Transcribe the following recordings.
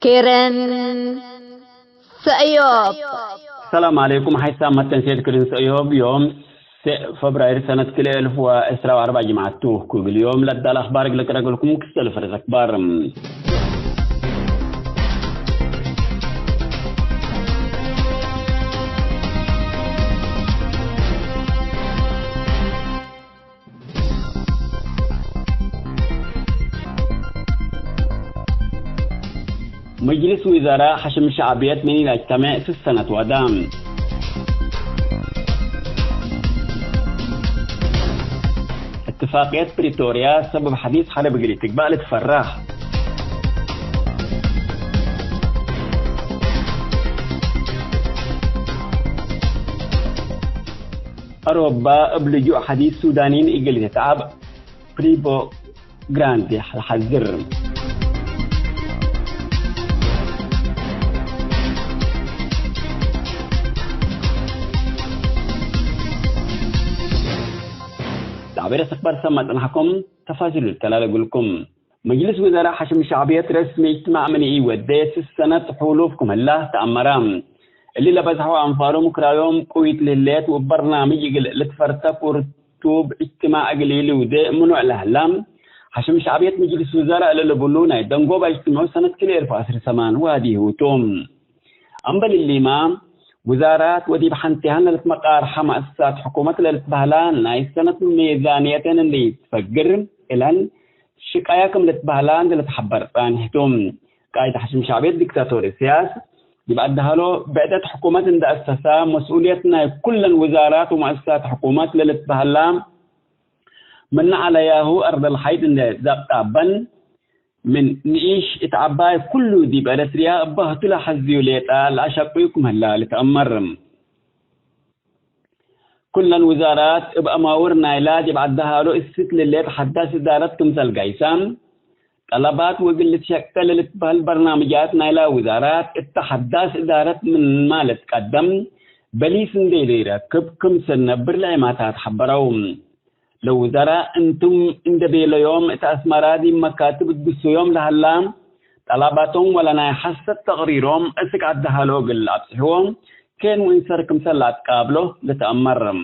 كيرن سأيوب. السلام عليكم. حيث ما تنسيت كرين سأيوب يوم فبراير سنة 2024 جماعة كل يوم لدى الأخبار لك رجلكم كسل فرز أخبار مجلس وزراء حشم شعبيات من الاجتماع في السنة ودام اتفاقية بريتوريا سبب حديث حرب الاستقبال تفرح أوروبا أبلجوا حديث سودانيين إجل تتعب بريبو جراندي الحذر تعبير استخبار سمت أنحكم تفاصيل الكلام أقولكم مجلس وزراء حشم شعبيات رسمي اجتماع مني وديس السنة حلوفكم الله تأمرام اللي لبزحوا أنفارهم كرايوم قويت لليت وبرنامج لتفرتا كورتوب اجتماع قليل ودي منو الأهلام حشم شعبيات مجلس وزراء اللي بلونا دنقوبة اجتماع سنة كلير فاسر سمان وهذه هو توم أمبل اللي ما وزارات ودي بحنتهن للمقار مؤسسات حكومة للتبهلان ناي سنة ميزانيتين اللي تفجر إلان شكاياكم للتبهلان اللي تحبر فانهتم قايد حشم شعبية ديكتاتوري سياسي يبقى له بعدة حكومات عند أساسا مسؤوليتنا كل الوزارات ومؤسسات حكومات للتبهلان من على ياهو أرض الحيط عند زابطابن من نعيش اتعباي كله دي بأرسريا أباه طلع حزيوليتا لأشاقيكم هلا لتأمرم كل الوزارات ابقى ماورنا علاج بعدها له الست اللي تحدث إدارتكم سالقايسان طلبات وقلت شكل البرنامجات نايلا وزارات التحدث إدارة من مال تقدم بليس نديرة كبكم سنبر لعماتات حبروم لو وزراء انتم اندبيل يوم تأسمرادي مكاتب الدسو يوم لهالام طلباتهم ولا نايحسد تغريرهم اسك عدها لوق الابسحوهم كان وانسركم سلات قابله لتأمرم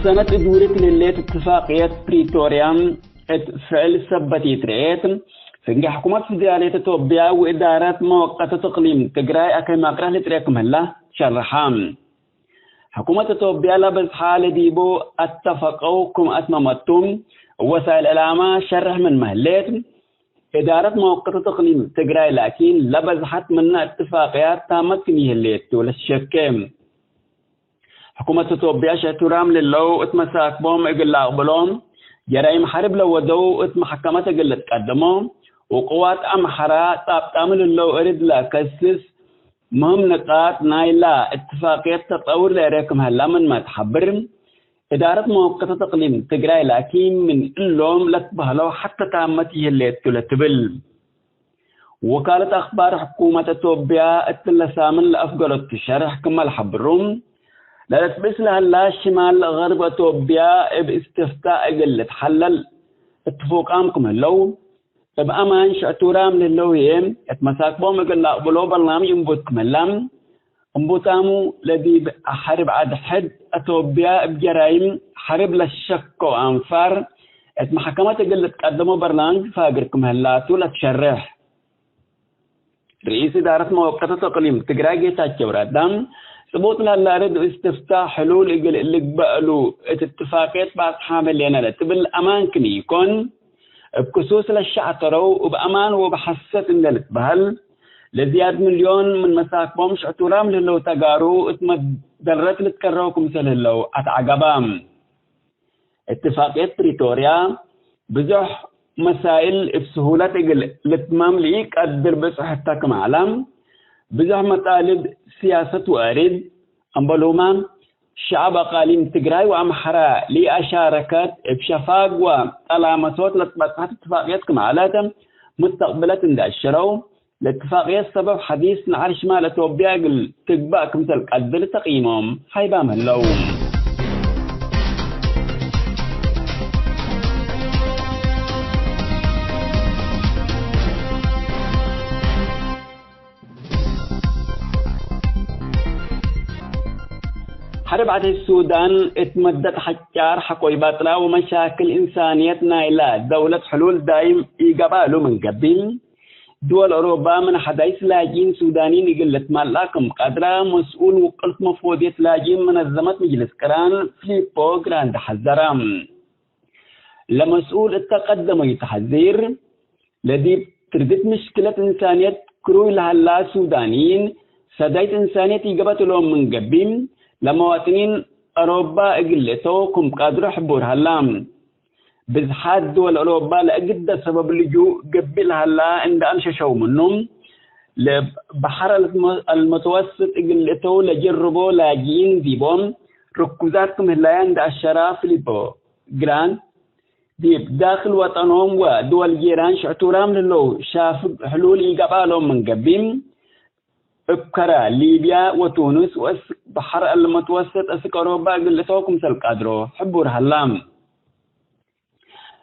سنة دورة لليت اتفاقية بريتوريا فعل سبتي تريت فنجا حكومة فدرالية توبيا وإدارات مؤقتة تقليم تقراي أكي مقرأ لتريكم هلا شرحام حكومة توبيا لبس حال ديبو اتفقوكم أتممتم وسائل الإعلام شرح من مهلات إدارة مؤقتة تقليم تقراي لكن لبس حت من اتفاقيات تامت كميه الليت ولا الشكام حكومة توبيا شتورام للو اتمساك بوم اقل اقبلوم جرائم حرب لو ودو اتمحكمة اقل تقدموم وقوات امحرا تابتامل للو ارد لا كسس مهم نقاط نايلا اتفاقية تطور لأريكم هلا من ما تحبرم إدارة موقتة تقليم تقراي لكن من اللوم لتبهلو حتى تامتيه اللي تلتبل وكالة أخبار حكومة توبيا اتلسامن لأفقلت الشرح كما الحبروم لا تبس لها لا شمال غرب توبيا باستفتاء قلت حلل اتفوقامكم اللو بأمان شعتورام للوهم اتمساك بوم يقول لا بلو برنامج انبوتكم اللام انبوتامو الذي حرب عاد حد توبيا بجرائم حرب للشك وانفار اتمحكمات قلت قدموا برنامج فاقركم هلا تولا تشرح رئيس إدارة موقتة تقليم تقراقي تاكبرات دام ثبوت لا رد استفتاء حلول اللي قبلوا اتفاقيات بعض حامل لنا تبل امان كني يكون بخصوص للشعترو وبامان وبحسة ان بهل لزياد مليون من مساك بوم شعتورام للو تقارو اتمدرت لتكروكم سلهلو اتعقبام اتفاقيات بريتوريا بزح مسائل بسهولة لتمام ليك قدر بصحتك معلم بزح مطالب سياسة وارد أمبلوما شعب أقاليم تجراي وأمحرا لأشاركت بشفاق وطالما صوت لتبقات اتفاقياتكم على مستقبلات عند الشرو الاتفاقية السبب حديث نعرش مال إثيوبيا قل تقبأ كمثل قدر تقييمهم حيبا مهلوم حرب عهد السودان اتمدت حجار حقوي باطلا ومشاكل إنسانية نايلة دولة حلول دايم يقبالوا من قبل دول أوروبا من حدايس لاجين سودانيين يقلت مالاكم قدرة مسؤول وقلت مفوضية لاجين منظمة مجلس كران فيليبو جراند حذرام لمسؤول التقدم يتحذر لدي تردت مشكلة إنسانية كروي لهلا سودانيين سدايت إنسانية يقبت لهم من قبل لمواطنين أوروبا قلتوكم قادروا حبور هلام بزحات دول أوروبا لأجد سبب اللجوء قبل هلا عند أمششوا منهم لبحر المتوسط قلتو لجربوا لاجين ديبهم ركوزاتكم هلا عند الشراف فيليبو جران ديب داخل وطنهم ودول جيران شعتورام للو شاف حلول يقبالهم من قبل بكرة ليبيا وتونس بحر المتوسط أسك أوروبا قلتوكم سلك أدرو حبور هلام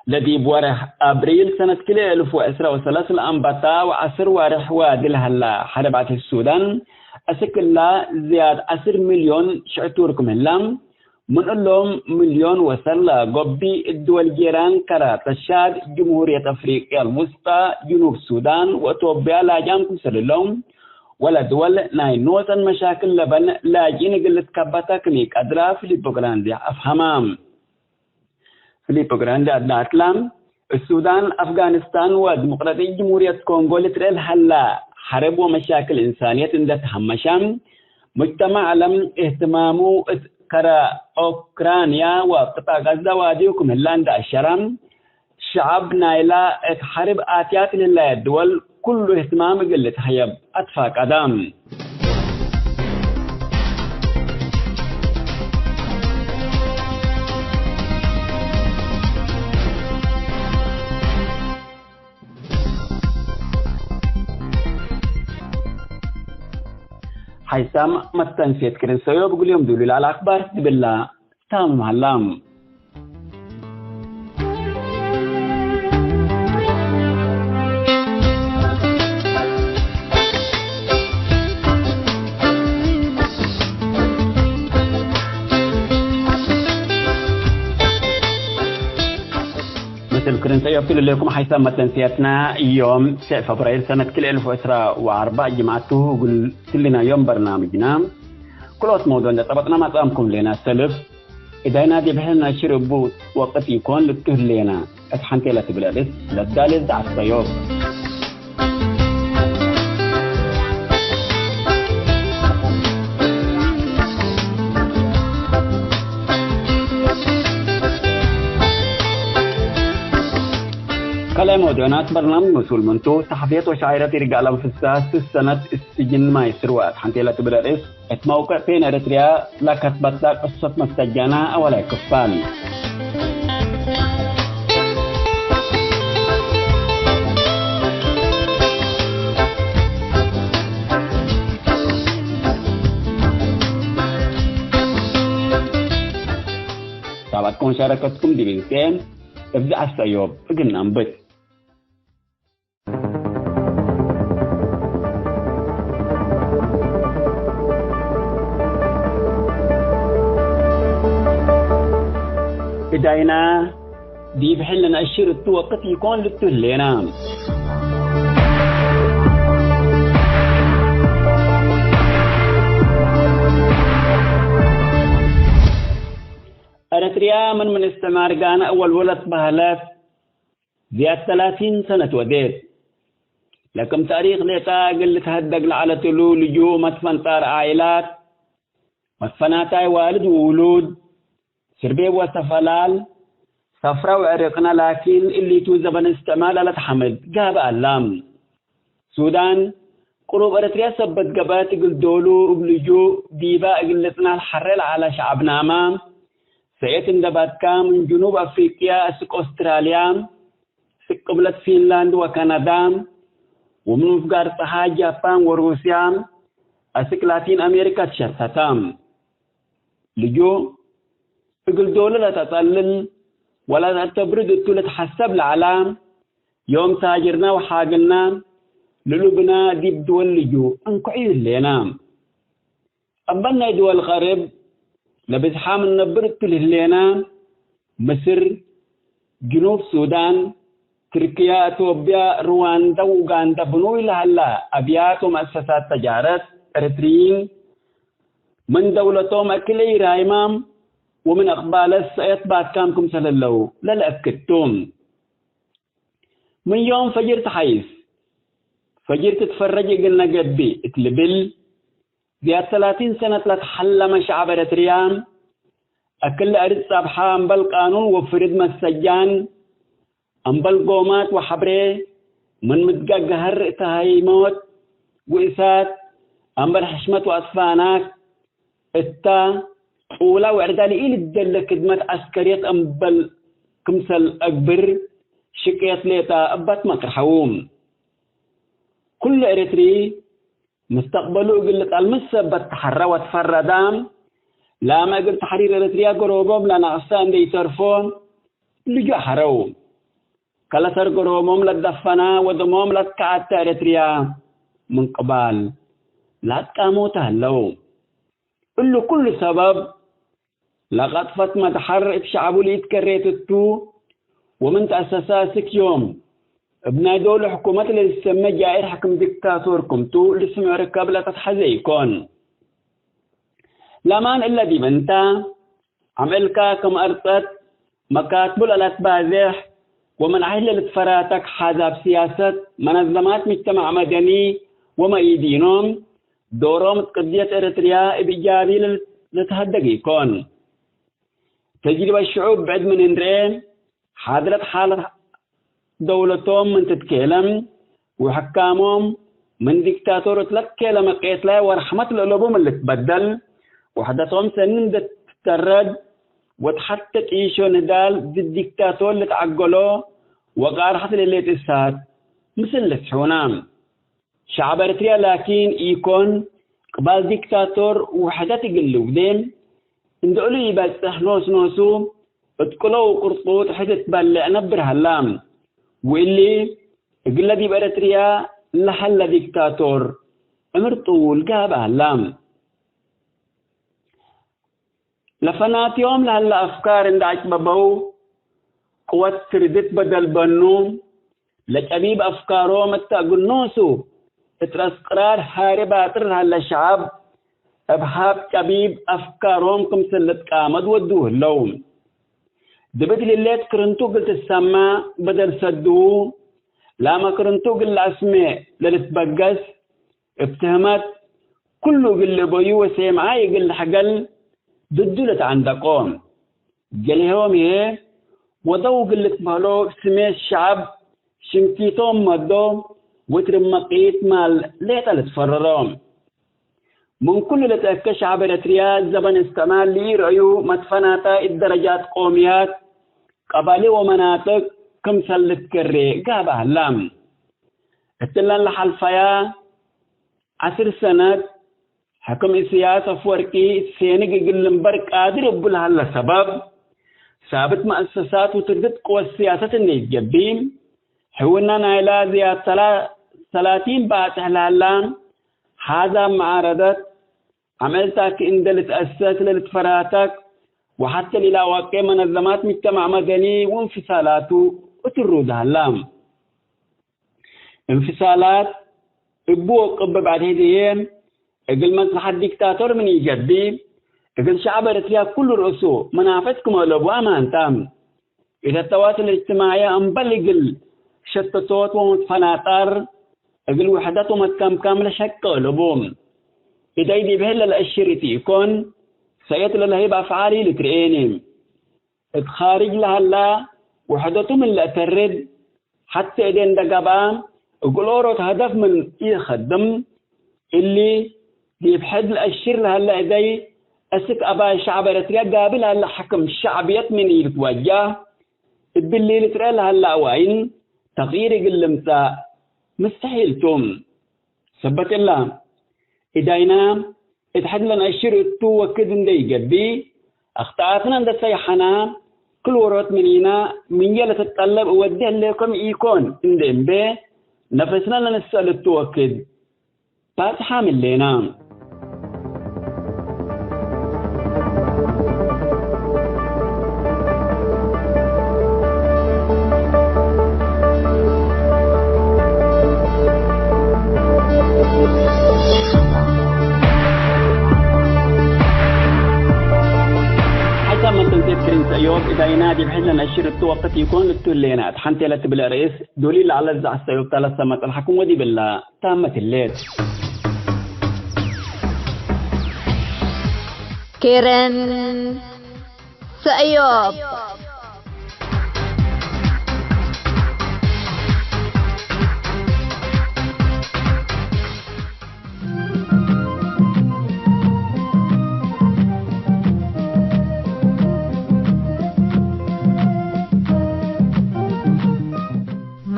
الذي بوارح أبريل سنة كل 2013 الأنبطة وعصر وارح وادل هلا حربات السودان أسك الله زياد 10 مليون شعتوركم هلام من اللهم مليون وصل قبي الدول جيران كرا تشاد جمهورية أفريقيا الوسطى جنوب السودان وإثيوبيا لا جامكم سللهم ولا دول ناي نوتن مشاكل لبن لاجين قلت كبتك نيك أدرا فيليبو جراندي أفهمام فيليبو جراندي أدنى أتلام السودان أفغانستان وديمقراطية جمهورية كونغو لتريل هلا حرب ومشاكل إنسانية عندها همشام مجتمع علم اهتمامه كرا أوكرانيا وقطاع غزة واديكم هلاند الشرم شعب نايلا حرب آتيات لله الدول كل اهتمام قلت حيب أطفاق أدام حيثم متنسيت كرنسيو بقول يوم دولي على الأخبار بالله تام هلام الكرنسية يبتل لكم حيث متنسيتنا يوم 9 فبراير سنة 2004 جمعته قلت لنا يوم برنامجنا كل موضوع طبقنا ما تقامكم لنا سلف إذا نادي بحلنا شربو وقت يكون للتهل لنا أتحنتي لا تبلالس للدالز عالصيوب كلام موضوعات برنامج مسؤول منتو صحفيات وشاعرات رجال في السنة السجن ما يسروات حنتي لا تبرئس اتموقع فين اريتريا لا كتبت لك قصة مستجانة ولا كفال sahabatku masyarakatkum di weekend ابدأ السيوب قلنا نبت بداينا دي بحلنا الشير التوقت يكون للتهلينا أريتريا من استعمار غانا أول ولد بهلات زيادة 30 سنة وديت لكم تاريخ ليتا قلت هدق على تلو لجوء مدفنطار عائلات مدفناتاي والد وولود سربيب وسفلال سفرة وعرقنا لكن اللي توزبن استعمال على تحمد قاب ألام سودان قروب أريتريا سبت قبات قل دولو بلجوء ديبا قلتنا الحرل على شعبنا أمام سيئت اندباتكا من جنوب أفريقيا سك أستراليا سك قبلة فنلاند وكندا ومن فقار صحا جابان وروسيا أسك لاتين أمريكا تشتتام لجو تقول دولة لا تطلل ولا تبرد التولة حسب العالم يوم تاجرنا وحاقلنا للبنا ديب دول لجو انكعيد لنا أبنا دول الغرب لبزحام النبرد لنا مصر جنوب السودان تركيا إثيوبيا رواندا وغاندا بنوي لهلا أبيات ومؤسسات تجارة إريتريين من دولتهم أكلي رايمام ومن أقبال السيط بعد كامكم سللو للأكدتم من يوم فجر تحيث فجر تتفرج قلنا قدبي اتلبل زياد 30 سنة لتحلم شعب إريتريان أكل أرد صبحا أنبال قانون وفرد مسجان أنبال قومات وحبري من مدقى قهر تهيموت وإسات أنبال حشمة وأطفاناك إتا أولا وعردالي إلي الدالة كدمات عسكريات أنبال كمسل أكبر شكيت ليتا أبات مكرحوم كل إريتري مستقبلو قلت المسبت تحرى وتفردام لا ما قلت تحرير إريتريا قروبهم لنا أصان دي ترفون اللي جو حروم كلا سر قروبهم لدفنا ودمهم لتكعت إريتريا من قبال لا تكامو تهلو اللي كل سبب لقد فتمة حرق شعبو اللي يتكريت التو ومن تأسساسك يوم ابنا دول حكومات اللي تسمى جائر حكم ديكتاتوركم تو اللي سمعوا ركاب لا تتحزيكون لامان إلا دي بنتا عملكا كم أرطت مكاتب الأتبازح ومن أهل الاتفراتك حزاب سياسة منظمات مجتمع مدني وما يدينهم دورهم قضية إريتريا بإيجابي لتهدقيكون تجربة الشعوب بعد من إنرين حاضرت حالة دولتهم من تتكلم وحكامهم من ديكتاتور تلكلم قيتلا ورحمة القلوبهم اللي تبدل وحدثهم سنين تترد وتحتك إيشو ندال ضد الديكتاتور اللي تعقلوه وقارحة اللي تساد مثل لسحونام شعب إريتريا لكن يكون قبال ديكتاتور وحدات يقلوا دين اندقلوا يباتح نوسو اتقلوا قرطوط حدث بلع نبر هلام واللي قل دي بإريتريا لحل ديكتاتور امر طول قاب هلام لفنات يوم لهلا أفكار عند عجببو قوة تردت بدل بنوم لجأبيب أفكارهم التأقل نوسو اترس قرار هارباتر هلا شعب أبحاب كبيب أفكارهم كم سلت قامد ودوه اللوم دبت لليت كرنتو قلت السما بدل سدوه لاما كرنتو قل أسماء للتبقس ابتهمت كله قل بيو وسيمعاي قل حقل ضدولة عندكم جلهم هي وضو قلت مالو سمي الشعب شمتيتهم مدو وترمقيت مال ليتا لتفررهم من كل لتأكى شعب إريتريا زبن استعمال لي رأيو مدفناتا الدرجات قوميات قبالي ومناطق كم سلت كري قابا هلام اتلان لحالفايا 10 سنة حكم السياسة فوركي سينيق قلنبر قادر يبولها هلا سبب ثابت مؤسسات وتردد قوى السياسة اللي يتجبين حولنا نايلا زياد 30 باتح لهلان هذا معارضة عملتك إن تأسس للتفراتك وحتى إلى واقع منظمات مجتمع مدني وانفصالاته وترود هلام انفصالات ابوه قبب بعد هديين اقل مصلحة الدكتاتور من يجدي اقل شعب إريتريا كل رؤسه منافتكم ولبوا أمانتام إذا التواصل الاجتماعي أنبلغ شتتوت ومتفناطر اقل وحدات ومتكام كاملة شك ولبوم إذا يدي بهلا الأشرتي يكون سيطل الله بأفعالي لترئينهم اتخارج لها الله وحدته من اللي أترد حتى إذن دقبان اقلورت هدف من يخدم اللي يبحد الأشر لها الله إذا أسك أبا الشعب إريتريا قابل هلا حكم الشعبيات من يتوجه باللي لترى لها الله وين تغيير قلمتا مستحيل توم ثبت الله إداينا اتحد لنا الشر تو وكد ندي جبي اخطأتنا عند سيحنا كل ورات منينا من يلا تتطلب وديه لكم يكون ندم به نفسنا لنسأل التوكد بس حامل لنا يوم إذا ينادي بحيث أن الشر التوقت يكون للتولينات حنتي لا تبلع رئيس دليل على الزع السيوب ثلاث سمات الحكم ودي بالله تامة الليل كيرن سيوب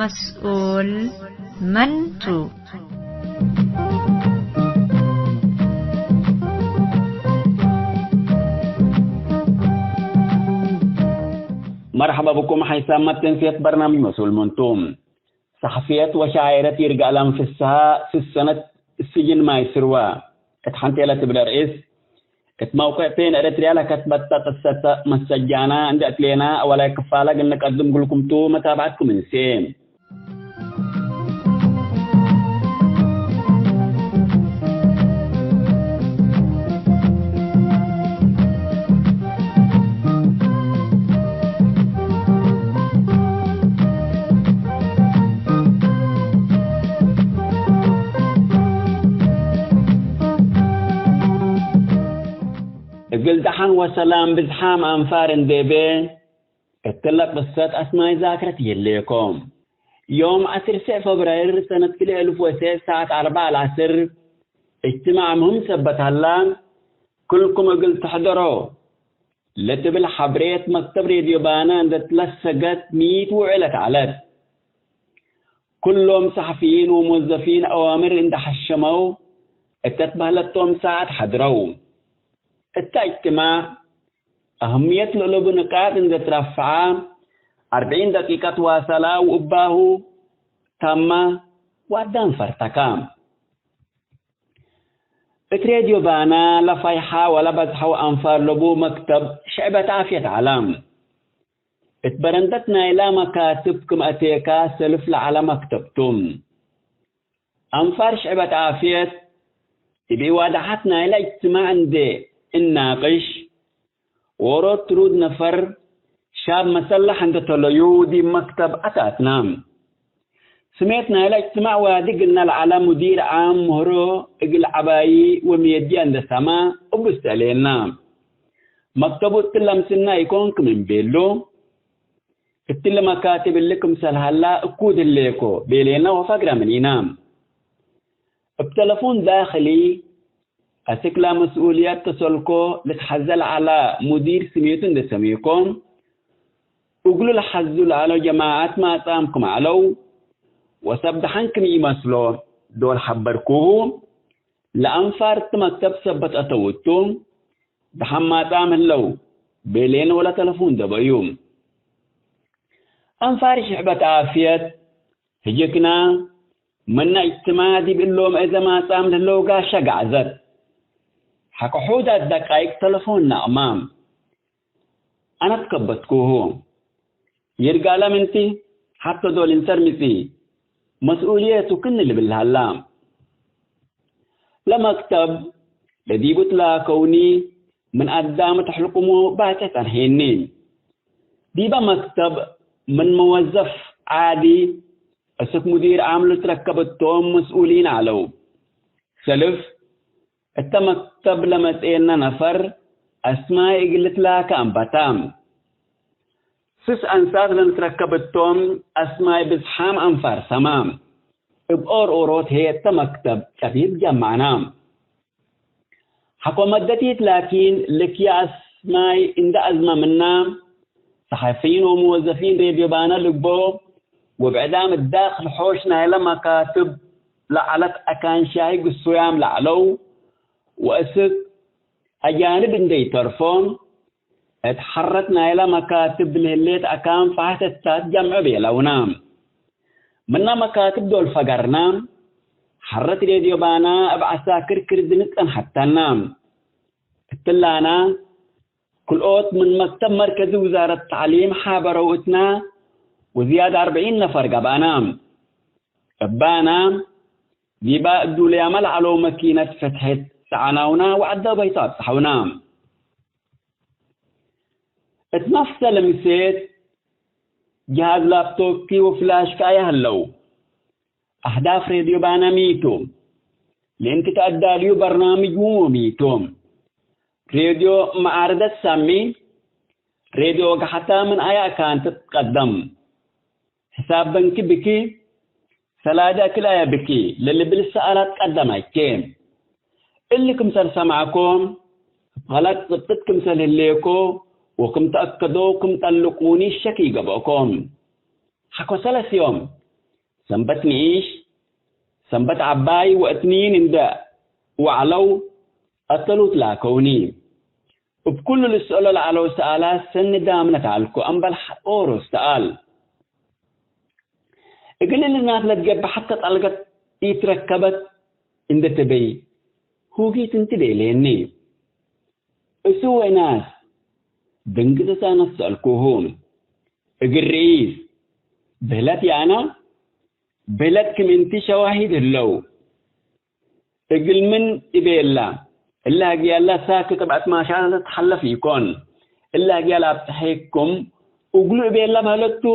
مسؤول منتو مرحبا بكم حيثما تنفيت برنامج مسؤول منتوم صحفيات وشاعرات يرجع لهم في السنة السجن ما يسروا اتحنتي لا تبلع رئيس موقعتين اريتريا لها كتبت قصة مسجانا عند اتلينا ولا كفالة قلنا نقدم لكم تو متابعتكم من سين قلدحان وسلام بزحام أنفار ديبي اتلق قصة أسماء ذاكرة يليكم يوم 10 فبراير سنة 2006 ساعة 4 العصر اجتماع مهم ثبت هلا كلكم قلت تحضروا لتبل حبرية مكتب راديو بانا عند تلسقت 100 وعلت علت كلهم صحفيين وموظفين أوامر عند حشموا اتتبهلتهم ساعة حضروا اجتماع أهمية لقلب نقاط عند ترفعها 40 دقيقة واصلة وأباه تم ودان فرتكام راديو بانا لا فايحة ولا بزحوا أنفار لبو مكتب شعبة عافية علام اتبرندتنا إلى مكاتبكم أتيكا سلف على مكتبتم أنفار شعبة عافية تبي وادحتنا إلى اجتماع عندي الناقش ورد ترود نفر شاب مسلح عند طليو دي مكتب أتاتنام سمعتنا إلى اجتماع وادي قلنا على مدير عام مهرو اقل عبايي وميدي عند السماء وبست علينا مكتبو التلم سنة يكونك من بيلو التلم مكاتب لكم سلهلا اكود الليكو بيلينا وفقرة من ينام بتلفون داخلي أسكلا مسؤوليات تسولكو لتحزل على مدير سميتون ده سميكم وقلوا لحزل على جماعات ما تامكم علو وسبدحنكم يمثلوا دول حبركوه لأنفار تمكتب سبت أتوتم دحما تامن لو بيلين ولا تلفون ده بيوم أنفار شعبة عافية هجكنا من اجتماع دي باللوم إذا ما تامن لو قاشا قعزت حكو حودة دقائق تلفوننا أمام أنا تكبتكوه يرجع لمنتي حتى دول انسرمتي مسؤوليته كن اللي بالهلام لما اكتب لدي بطلا كوني من قدام تحلقمو باتت هينين ديبا مكتب من موظف عادي أسك مدير عامل تركبتهم مسؤولين علو سلف التمكتب لما تقينا نفر أسماء قلت لها كأنبتام سس أنسات لن تركبتهم أسماء بزحام أنفار سمام بأور أوروت هي التمكتب كبير جمعنام حكو مدتيت لكن لك يا أسماء عند أزمة منا صحفيين وموظفين راديو بانا لقبو وبعدام الداخل حوشنا إلى مكاتب لعلت أكان شاي قصيام لعلو وأسك أجانب اندي ترفون اتحركنا إلى مكاتب الليت أكان فاحت التجمع بيلونام منا مكاتب دول فقرنام حرت راديو بانا أبعساكر كردنك أن حتى نام اتلانا كل أوت من مكتب مركزي وزارة التعليم حابروتنا وزيادة 40 نفر قبانام قبانام ديبا الدولة يعمل على مكينة فتحت سعناونا وعدا بيطات صحونام اتنفس لمسيت جهاز لابتوب كي وفلاش كايا هلو أهداف راديو بانا ميتوم لأنك تأدى ليو برنامج ميتوم راديو معارضة سامي راديو حتى من آية كانت تتقدم حساب بنكي بكي سلادة كل آية بكي للي بالسؤالات قدم كيم اللي كمسل سمعكم غلط ضبطت كمسل الليكو وكم تأكدوا كم تلقوني الشكي قبعكم حكو سلس يوم سنبت نعيش سنبت عباي واتنين اندا وعلو أطلوا تلاكوني وبكل السؤال على سؤالات سن دامنا تعالكو أنبال حقورو سؤال اقل للناس لتجب حتى تلقت يتركبت عند تبي هو كي تنتبه ليني اسوى ناس دنقت سانا سألكوهم اقل رئيس بلاتي أنا بلاتكم انتي شواهد اللو اقل من إبي الله إلا قال الله ساكت بعد ما شاء تتحلف يكون إلا قال أبتحيكم وقلوا إبي الله بهلتو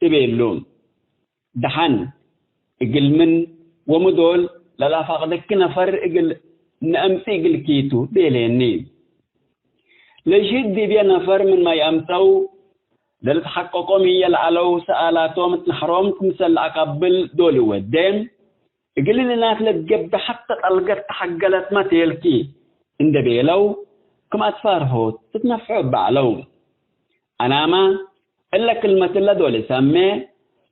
إبي اللوم دحن اقل من ومدول لا فقدك نفر اقل نأمسي اقل كيتو بيليني لجد بي نفر من ما يأمسو للتحققهم هي العلو سآلاتهم تنحرهم تمثل أقبل دول ودين اقل للناس لتجب حتى تلقت تحقلت ما تيلكي عند بيلو كم أتفاره تتنفعوا بعلو أنا ما إلا كلمة الله دول سامي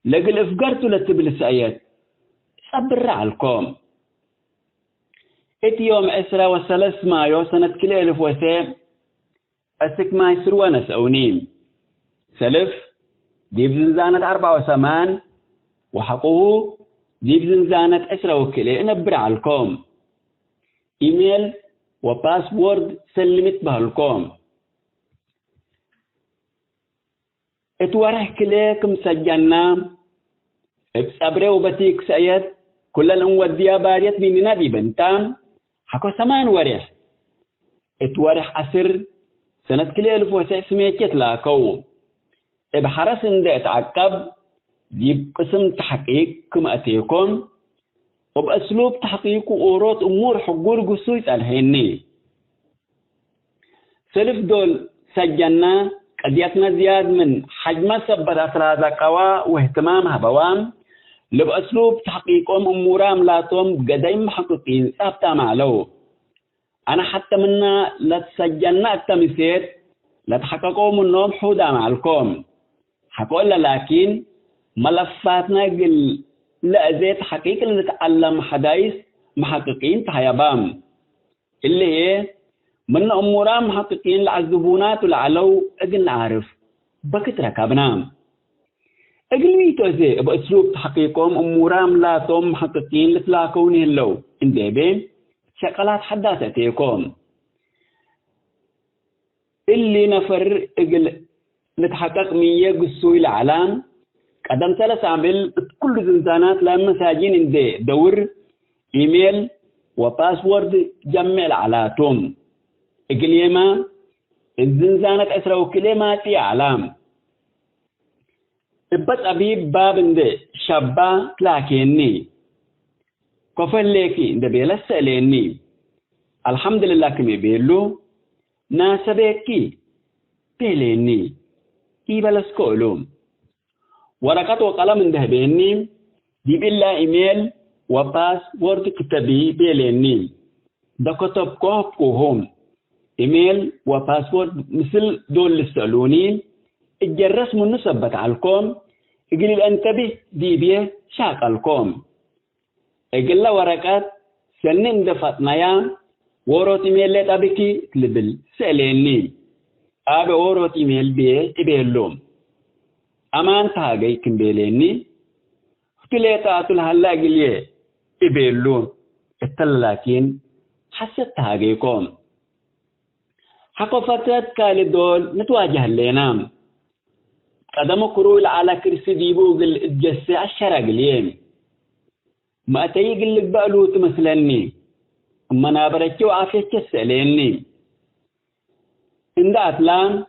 لقل افقرتو لتبلس آيات صبر عليكم ات يوم 13 مايو سنة كل 1000 وثام أسك ما يسروا نسأونيم سلف ديب زنزانة 84 وحقوه ديب زنزانة 10 وكلي نبر عليكم إيميل وباسورد سلمت بهالكم اتواره كليكم سجلنا بصبره وبتيك سيد كل الأنودية باريت بيننا دي بنتام حكو 8 ورح اتواره عصر سنة كل 1900 كتلاكو بحرس ان ده اتعقب دي قسم تحقيق كما اتيكم وبأسلوب تحقيق وأوروت أمور حقور قصويت الهيني سلف دول سجلنا قضيتنا زياد من حجم سبت أسرازة قوا واهتمامها بوام لبأسلوب تحقيقهم أمورام لاتهم قديم محققين سابتا معلو أنا حتى منا لتسجلنا التمثيل لتحققوا منهم حودا معلكم حقول لكن ملفاتنا قل لأزيت حقيقة لنتعلم حدايث محققين تحيبام اللي هي من أمورام محققين العزبونات والعلو أقل نعرف بكت ركبنام أقل ميتو زي بأسلوب تحقيقهم أمورام لا توم محققين لتلاكوني اللو انديبين شقلات حداثتيكم اللي نفر أقل نتحقق مية قصوي العلام قدم 3 عمل كل زنزانات لمساجين اندي دور إيميل وباسورد جمع العلاتهم إقليما الزنزانة أسروا كلماتي علام إبت أبيب باب اندي شابا تلاكيني كفل ليكي اندي بيلس ليني الحمد لله كمي بيلو ناسبيكي بيليني إيبالس كولوم ورقة وقلم اندي بيني دي بالله إيميل وباسورد كتبي بيليني دا كتب كوهم إيميل وباسورد مثل دول اللي سألوني الجرس من نثبت عليكم اقل الانتبه دي بيه شاقلكم اقل ورقات سنن دفتنا يام وروت ايميل لتابكي تلبل سأليني ابي وروت ايميل بيه ابيلوم امان تاغي كمبيليني فتليتاتو الهلا قليه ابيلوم التلاكين حسد تاغيكم حقفتت كالدول نتواجه لنا قدم كرول على كرسي ديبو قل اتجسي عشرة قليم ما تيقل لك بقلو تمثلني اما نابرتشو عافية تسأليني عند أتلام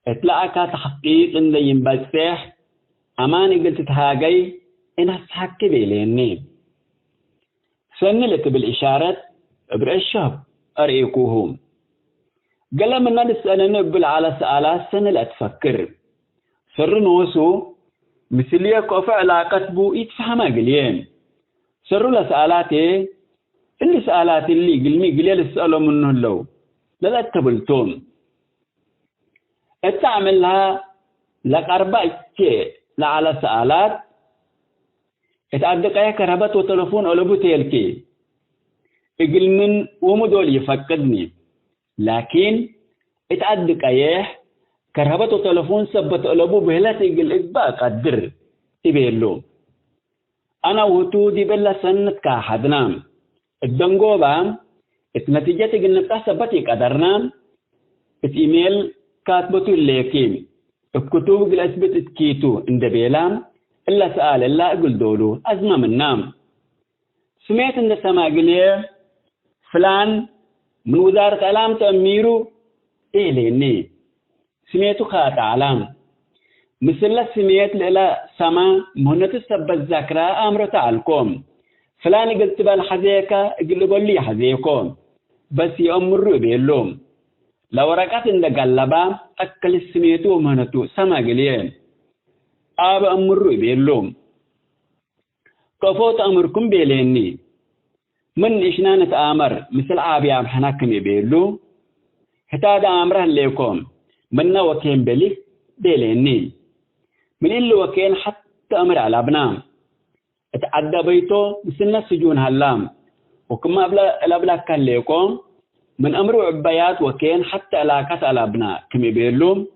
اطلعك تحقيق ان ينبسح اماني قلت تهاقي انها تحكي بيليني سنلت بالإشارة برأشاب أرئيكوهم قال من نسأل نقبل على سؤالات سنة لا تفكر سر نوسو مثلية كوفة علاقة بو يتفهمها قليين سر لسؤالاتي اللي سؤالات اللي قلمي قليل السؤال منه اللو لا تبلتون اتعملها لقربة اتكي لعلى سؤالات اتعدق ايه كرهبت وتلفون أولبو تيلكي اقل من ومدول يفقدني لكن اتعدق ايه كرهبت وتلفون سبت أولبو بهلات اقل اقباء قدر تبيلو انا وطو دي بلا سنة كاحدنا الدنقوبة اتنتيجة اقل نبقى سبتي قدرنا ات ايميل كاتبتو الليكين الكتوب اقل اسبت اتكيتو اندبيلام إلا سؤال إلا أقول دولو أزمة من نام سمعت إن سما قليه فلان من وزارة إعلام تأميرو إيه ليني سمعتو خات علام مثل سمعت لإلا سما مهنة السبب الذكرى أمر تعالكم فلان قلت بالحزيكة قل لي حزيكم بس يأمروا بيلوم لو ركعت إن قلبا أكل سمعتو مهنتو سما قليه آب أمروا بيلوم كفوت أمركم بيليني من إشنا نتآمر مثل آبي عم حناكم بيلو حتى دا أمره ليكم من وكين بلي بيليني من اللي وكين حتى أمر على أبنام اتعدى بيتو مثلنا السجون هلام وكما أبلا كان ليكم من أمر عبايات وكين حتى علاقات على أبناء كم بيلوم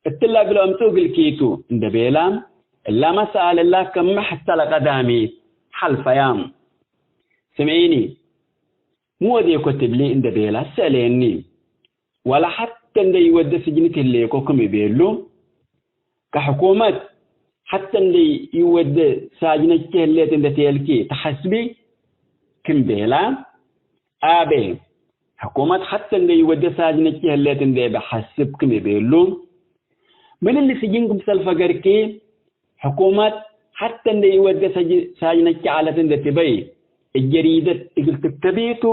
اتلا قلوا امتوق الكيتو اند بيلام إلا ما سأل الله كم حتى لقدامي حل فيام سمعيني مو دي كتب لي اند بيلا سأليني ولا حتى اند يود سجنتي اللي يكوكم يبيلو كحكومة حتى اند يود ساجنتي اللي اند تيلكي تحسبي كم بيلا آبي حكومة حتى اند يود ساجنتي اللي اند بحسب كم يبيلو من اللي سجنكم سالفقركي حكومات حتى اللي يود ساجنك على تندتبي الجريدة قلت تبيتو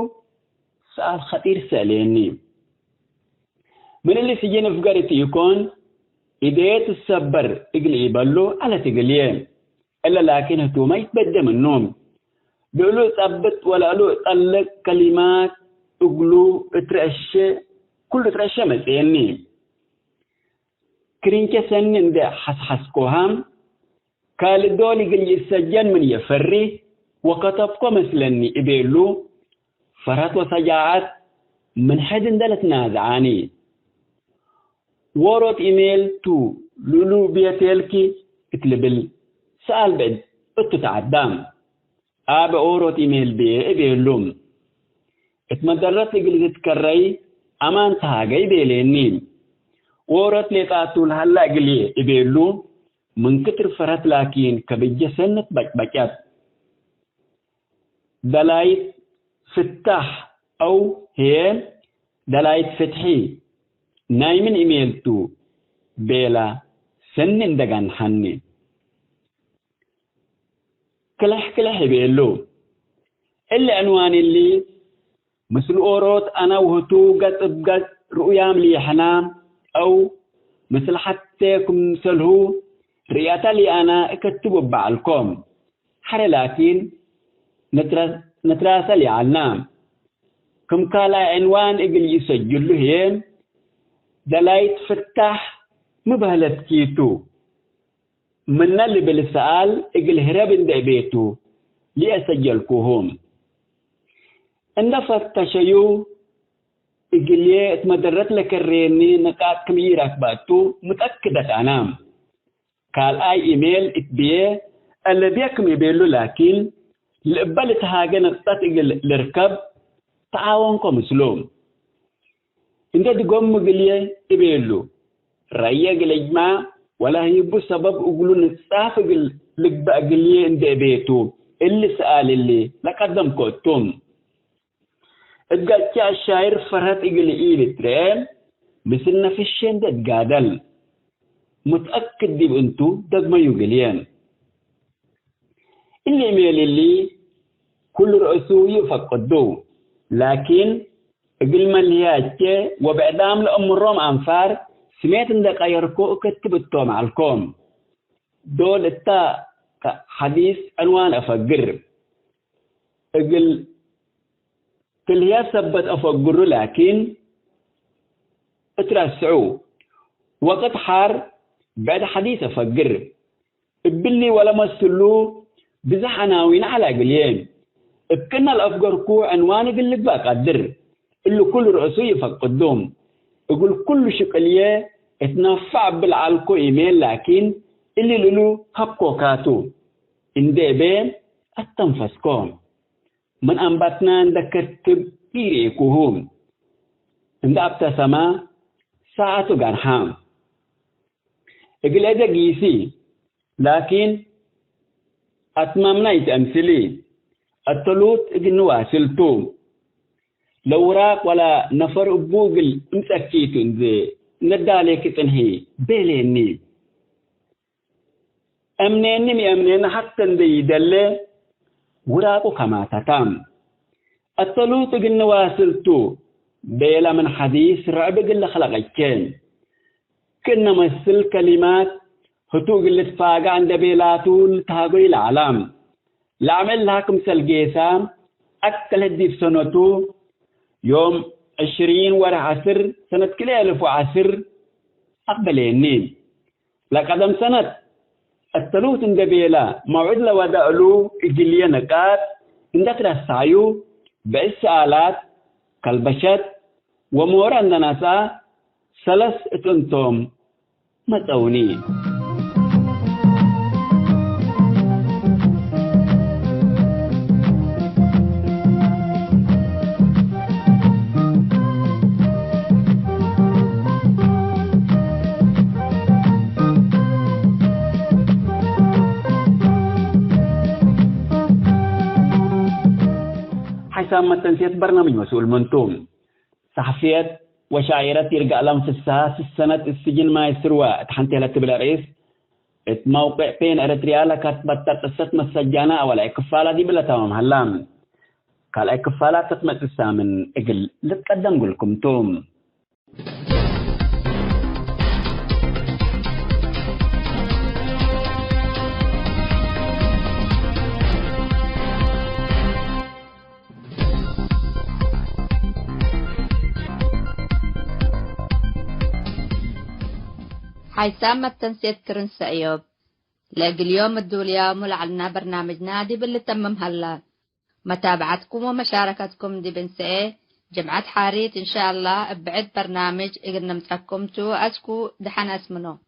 سؤال خطير سأليني من اللي سجن فقرتي يكون إدية السبر اقل يبلو على تقليه إلا لكن هتو ما يتبدى من النوم بيقولوا ثبت ولا قالوا طلق كلمات اقلو اترأشي كل اترأشي مسيني كرينك سنن ده حسكوهم قال دولي قل يسجن من يفري وكتبكو مثلني إبيلو فرات وسجاعات من حد دلت نازعاني وروت إيميل تو لولو بيتيلكي اتلبل سأل بعد اتتعدام آبا وروت إيميل بيه إبيلوم اتمدرت قل تتكري أمان تهاقي بيلينين ورات لقاتول هلا قليه إبيلو من كتر فرات لكن كبجة سنة بجات دلايت فتح أو هي دلايت فتحي نايمن إيميل تو بيلا سنن دقان حني كلح بيلو اللي عنوان اللي مثل أوروت أنا وهتو قد رؤيام لي حنام أو مثل حتى كم مثله رياتا لي أنا اكتب بعلكم حر لكن نتراسل يعلنام كم كالا عنوان اقل يسجل له دلايت فتح مبهلت كيتو من اللي بالسؤال إقل هرب إن بيتو لأسجلكوهم إن فتشيو إقليه اتمدرت لك الريني نقاط كميرك باتو متأكدة أنام قال أي إيميل اتبيه الذي يكم يبيلو لكن لقبلت هاجة نقطة إقل لركب تعاونكم سلوم إنت تقوم مقليه إبيلو رأيه قلجما ولا يبو سبب أقولو نصاف لقبا قليه إن بيتو اللي سأل اللي لقدم كوتوم اتقال الشاعر فرهت إقل إيلترين بسنا في الشين ده تقادل متأكد دي بأنتو دقما يقليان اللي ميل اللي كل رأسه يفقدو لكن إقل ملياتي وبعدام لأمرهم أنفار سمعت إن دقايركو كتبتو مع الكوم دول التا حديث عنوان أفقر إقل كل هي ثبت أفقر لكن اترسعوا وقت حار بعد حديث أفقر ابلي ولا مسلو بزح عناوين على قليين ابكنا الأفقركو عنوان قلت بقى قدر اللي كل رأسه يفقدهم يقول كل شكلية اتنفع بالعالكو إيميل لكن اللي لولو حقو كاتو إندي بين التنفسكم من أنبتنا ندكتب إيريكوهم إند أبتسما ساعة غنحام إقل إذا قيسي لكن أتمامنا يتأمثلي التلوت إقل نواسلتو لوراق ولا نفر بوغل مسكيتو زي نداليك تنهي بيليني أمنيني حتى ندي دلي وراقو كما تتام التلوت قلنا واسلتو بيلا من حديث رعب قلنا خلقين كنا مثل كلمات هتو قلت فاقا عند بيلاتون تاقوي العالم لعمل لها كمسل جيسام أكل هدي في سنتو يوم 20 ورا عصر سنة كل 1010 أقبليني لقدم سنة التلوت اندبيلا موعد لودألو إجلية نقاط اندك رسايو بعيس آلات كالبشت ومورا اندناسا سلس اتنتم متوني حسام التنسيق برنامج مسؤول منتوم صحفيات وشاعرات يرجع لهم في السنة السجن ما يسروا تحنتي لها تبلا رئيس موقع بين أريتريا لكتبت قصة مسجانة أو الكفالة دي بلا تمام هلام قال الكفالة تتمت السامن إقل لتقدم لكم توم حيثام التنسيق كرنس أيوب لاقي اليوم الدوليا ملعنا برنامج نادي باللي تمم هلا متابعتكم ومشاركتكم دي بنسئة جمعة حاريت إن شاء الله بعد برنامج إقدنا متحكمتو أسكو دحن اسمنو